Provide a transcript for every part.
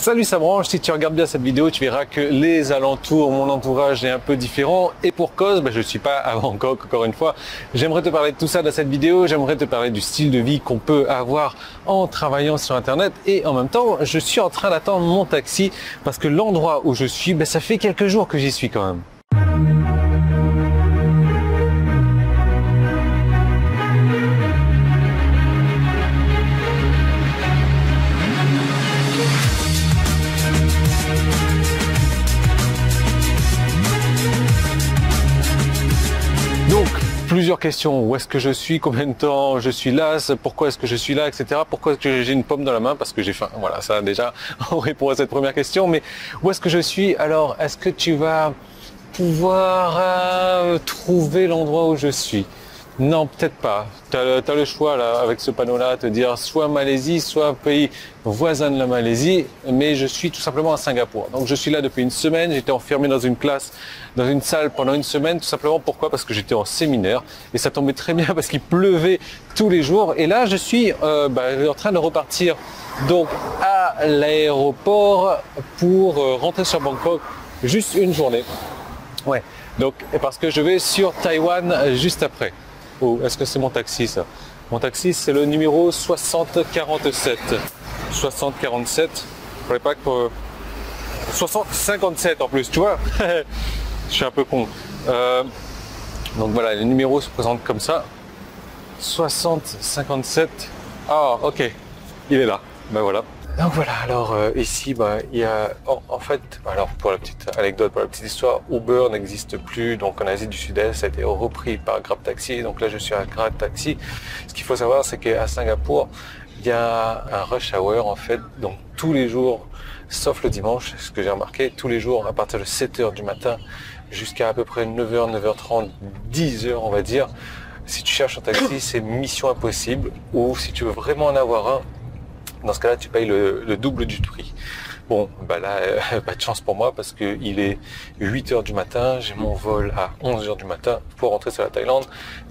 Salut ça branche, si tu regardes bien cette vidéo, tu verras que les alentours, mon entourage est un peu différent et pour cause, je ne suis pas à Bangkok encore une fois. J'aimerais te parler de tout ça dans cette vidéo, j'aimerais te parler du style de vie qu'on peut avoir en travaillant sur internet et en même temps, je suis en train d'attendre mon taxi parce que l'endroit où je suis, ça fait quelques jours que j'y suis quand même. Donc, plusieurs questions. Où est-ce que je suis? Combien de temps je suis là? Pourquoi est-ce que je suis là? Etc. Pourquoi est-ce que j'ai une pomme dans la main? Parce que j'ai faim. Voilà, ça déjà, on répond à cette première question. Mais où est-ce que je suis? Alors, est-ce que tu vas pouvoir trouver l'endroit où je suis? Non, peut-être pas. Tu as le choix là, avec ce panneau-là, te dire soit Malaisie, soit pays voisin de la Malaisie, mais je suis tout simplement à Singapour. Donc je suis là depuis une semaine, j'étais enfermé dans une classe, dans une salle pendant une semaine, tout simplement pourquoi? Parce que j'étais en séminaire et ça tombait très bien parce qu'il pleuvait tous les jours. Et là, je suis en train de repartir donc à l'aéroport pour rentrer sur Bangkok juste une journée. Ouais, donc parce que je vais sur Taïwan juste après. Oh, est-ce que c'est mon taxi ça? Mon taxi c'est le numéro 6047. 6047. Je ne pas que 6057 en plus, tu vois. Je suis un peu con. Donc voilà, les numéros se présentent comme ça. 6057. Ah ok, il est là. Voilà. Donc voilà, alors ici il y a en fait, alors pour la petite anecdote, pour la petite histoire, Uber n'existe plus donc en Asie du Sud-Est, ça a été repris par Grab Taxi, donc là je suis à Grab Taxi. Ce qu'il faut savoir c'est qu'à Singapour, il y a un rush hour en fait, donc tous les jours, sauf le dimanche, ce que j'ai remarqué, tous les jours à partir de 7h du matin jusqu'à à peu près 9h, 9h30, 10h on va dire, si tu cherches un taxi c'est mission impossible, ou si tu veux vraiment en avoir un, dans ce cas-là, tu payes le double du prix. Bon, là, pas de chance pour moi parce que il est 8h du matin, j'ai mon vol à 11h du matin pour rentrer sur la Thaïlande.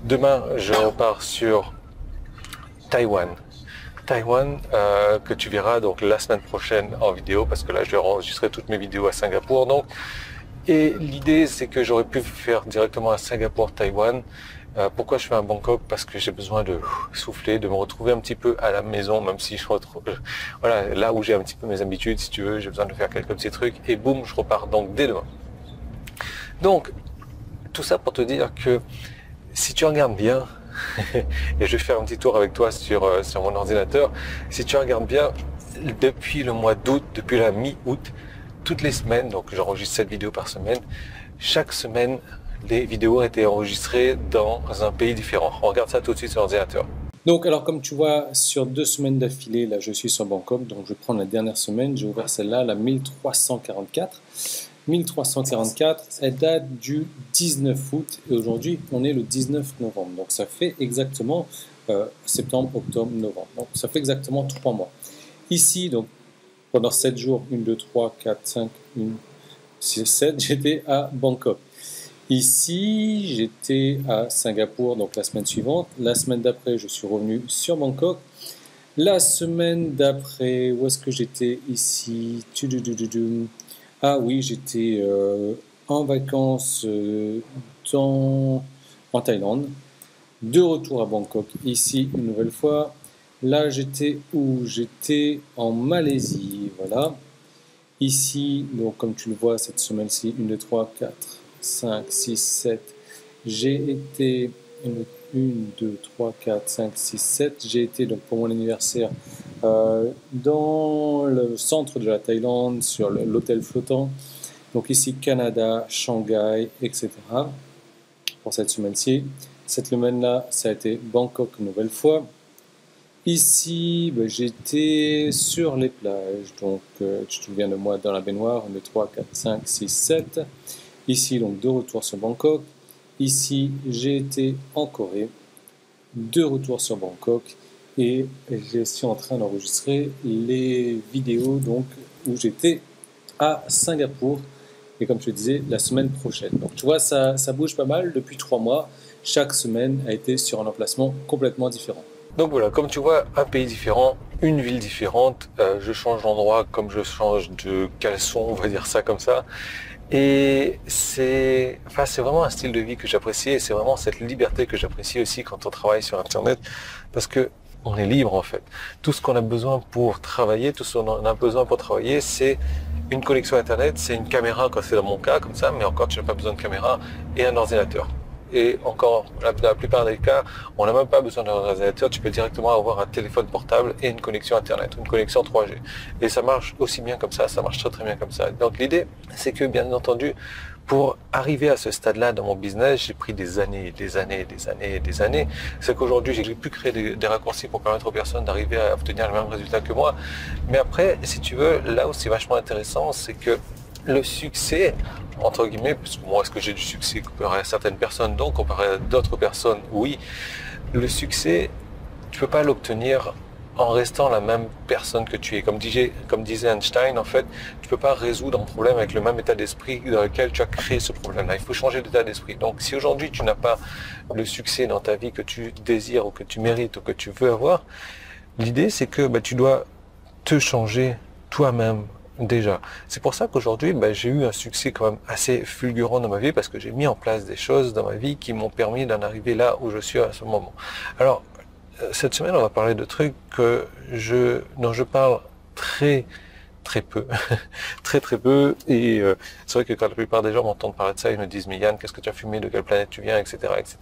Demain, je repars sur Taïwan. Taïwan, que tu verras donc la semaine prochaine en vidéo parce que là, je vais enregistrer toutes mes vidéos à Singapour. Donc, et l'idée, c'est que j'aurais pu faire directement à Singapour, Taïwan. Pourquoi je fais un Bangkok? Parce que j'ai besoin de souffler, de me retrouver un petit peu à la maison, même si je retrouve, voilà, là où j'ai un petit peu mes habitudes, si tu veux, j'ai besoin de faire quelques petits trucs, et boum, je repars donc dès demain. Donc, tout ça pour te dire que si tu regardes bien, et je vais faire un petit tour avec toi sur mon ordinateur, si tu regardes bien, depuis le mois d'août, depuis la mi-août, toutes les semaines, donc j'enregistre 7 vidéos par semaine, chaque semaine, les vidéos ont été enregistrées dans un pays différent. On regarde ça tout de suite sur l'ordinateur. Donc, alors comme tu vois, sur 2 semaines d'affilée, là je suis sur Bangkok, donc je prends la dernière semaine, j'ai ouvert celle-là, la 1344. 1344, elle date du 19 août et aujourd'hui on est le 19 novembre. Donc ça fait exactement septembre, octobre, novembre. Donc ça fait exactement 3 mois. Ici, donc pendant 7 jours, 1, 2, 3, 4, 5, 1, 6, 7, j'étais à Bangkok. Ici, j'étais à Singapour, donc la semaine suivante. La semaine d'après, je suis revenu sur Bangkok. La semaine d'après, où est-ce que j'étais ici? Ah oui, j'étais en vacances en Thaïlande. De retour à Bangkok, ici une nouvelle fois. Là, j'étais où? J'étais en Malaisie, voilà. Ici, donc comme tu le vois, cette semaine-ci, 1, 2, 3, 4, 5, 6, 7. J'ai été 1, 2, 3, 4, 5, 6, 7. J'ai été donc pour mon anniversaire dans le centre de la Thaïlande, sur l'hôtel flottant. Donc ici, Canada, Shanghai, etc. pour cette semaine-ci. Cette semaine-là, ça a été Bangkok une nouvelle fois. Ici, j'étais sur les plages, donc tu te souviens de moi dans la baignoire, 1, 2, 3, 4, 5, 6, 7. Ici, donc de retour sur Bangkok. Ici, j'ai été en Corée, de retour sur Bangkok. Et je suis en train d'enregistrer les vidéos donc, où j'étais à Singapour. Et comme je te disais, la semaine prochaine. Donc tu vois, ça bouge pas mal depuis 3 mois. Chaque semaine a été sur un emplacement complètement différent. Donc voilà, comme tu vois, un pays différent, une ville différente, je change d'endroit comme je change de caleçon, on va dire ça comme ça. Et c'est vraiment un style de vie que j'apprécie et c'est vraiment cette liberté que j'apprécie aussi quand on travaille sur Internet parce que on est libre en fait. Tout ce qu'on a besoin pour travailler, tout ce qu'on a besoin pour travailler, c'est une connexion Internet, c'est une caméra quand c'est dans mon cas comme ça, mais encore tu n'as pas besoin de caméra et un ordinateur. Et encore, la plupart des cas, on n'a même pas besoin d'un ordinateur, tu peux directement avoir un téléphone portable et une connexion Internet, une connexion 3G. Et ça marche aussi bien comme ça marche très très bien comme ça. Donc l'idée, c'est que bien entendu, pour arriver à ce stade-là dans mon business, j'ai pris des années, des années, des années, des années. C'est qu'aujourd'hui, j'ai pu créer des raccourcis pour permettre aux personnes d'arriver à obtenir le même résultat que moi. Mais après, si tu veux, là où c'est vachement intéressant, c'est que le succès, entre guillemets, parce que moi, est-ce que j'ai du succès comparé à certaines personnes? Donc, comparé à d'autres personnes, oui. Le succès, tu peux pas l'obtenir en restant la même personne que tu es. Comme disait Einstein, en fait, tu peux pas résoudre un problème avec le même état d'esprit dans lequel tu as créé ce problème-là. Il faut changer d'état d'esprit. Donc, si aujourd'hui, tu n'as pas le succès dans ta vie que tu désires ou que tu mérites ou que tu veux avoir, l'idée, c'est que tu dois te changer toi-même. Déjà. C'est pour ça qu'aujourd'hui, j'ai eu un succès quand même assez fulgurant dans ma vie parce que j'ai mis en place des choses dans ma vie qui m'ont permis d'en arriver là où je suis à ce moment. Alors, cette semaine, on va parler de trucs dont je parle très peu, très peu. Et c'est vrai que quand la plupart des gens m'entendent parler de ça, ils me disent « Mais Yann, qu'est-ce que tu as fumé? De quelle planète tu viens? Etc. etc. »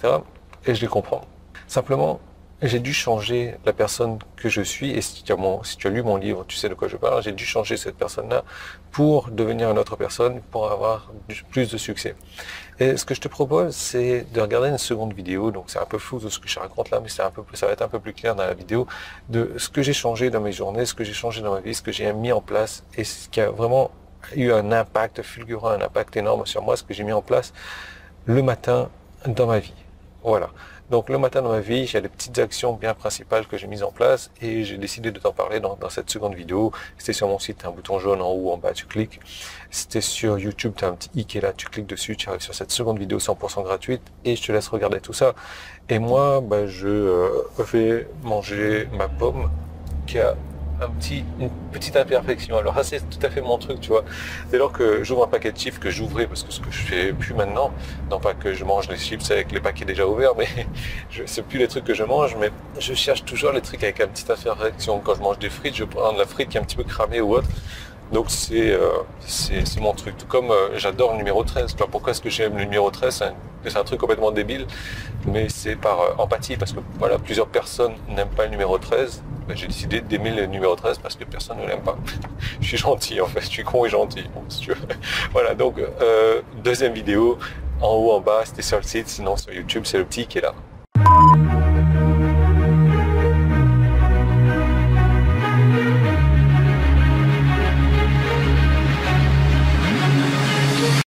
Et je les comprends. Simplement, j'ai dû changer la personne que je suis, et si tu as lu mon livre, tu sais de quoi je parle, j'ai dû changer cette personne-là pour devenir une autre personne, pour avoir plus de succès. Et ce que je te propose, c'est de regarder une seconde vidéo, donc c'est un peu flou de ce que je raconte là, mais ça va être un peu plus clair dans la vidéo, de ce que j'ai changé dans mes journées, ce que j'ai changé dans ma vie, ce que j'ai mis en place, et ce qui a vraiment eu un impact fulgurant, un impact énorme sur moi, ce que j'ai mis en place le matin dans ma vie. Voilà. Donc le matin dans ma vie, j'ai des petites actions bien principales que j'ai mises en place et j'ai décidé de t'en parler dans cette seconde vidéo. C'était sur mon site, t'as un bouton jaune en haut, en bas, tu cliques. C'était sur YouTube, tu as un petit i qui est là, tu cliques dessus, tu arrives sur cette seconde vidéo 100% gratuite et je te laisse regarder tout ça. Et moi, je vais manger ma pomme qui a une petite imperfection. Alors ça c'est tout à fait mon truc, tu vois. Dès lors que j'ouvre un paquet de chips que j'ouvrais, parce que ce que je fais plus maintenant, non pas que je mange les chips avec les paquets déjà ouverts, mais c'est plus les trucs que je mange, mais je cherche toujours les trucs avec une petite imperfection. Quand je mange des frites, je prends de la frite qui est un petit peu cramée ou autre. Donc c'est mon truc. Tout comme j'adore le numéro 13. Alors, pourquoi est-ce que j'aime le numéro 13? C'est un truc complètement débile, mais c'est par empathie, parce que voilà, plusieurs personnes n'aiment pas le numéro 13. J'ai décidé d'aimer le numéro 13 parce que personne ne l'aime pas. Je suis gentil en fait, je suis con et gentil. Bon, si tu veux. Voilà, donc deuxième vidéo, en haut, en bas, c'était sur le site, sinon sur YouTube, c'est le petit qui est là.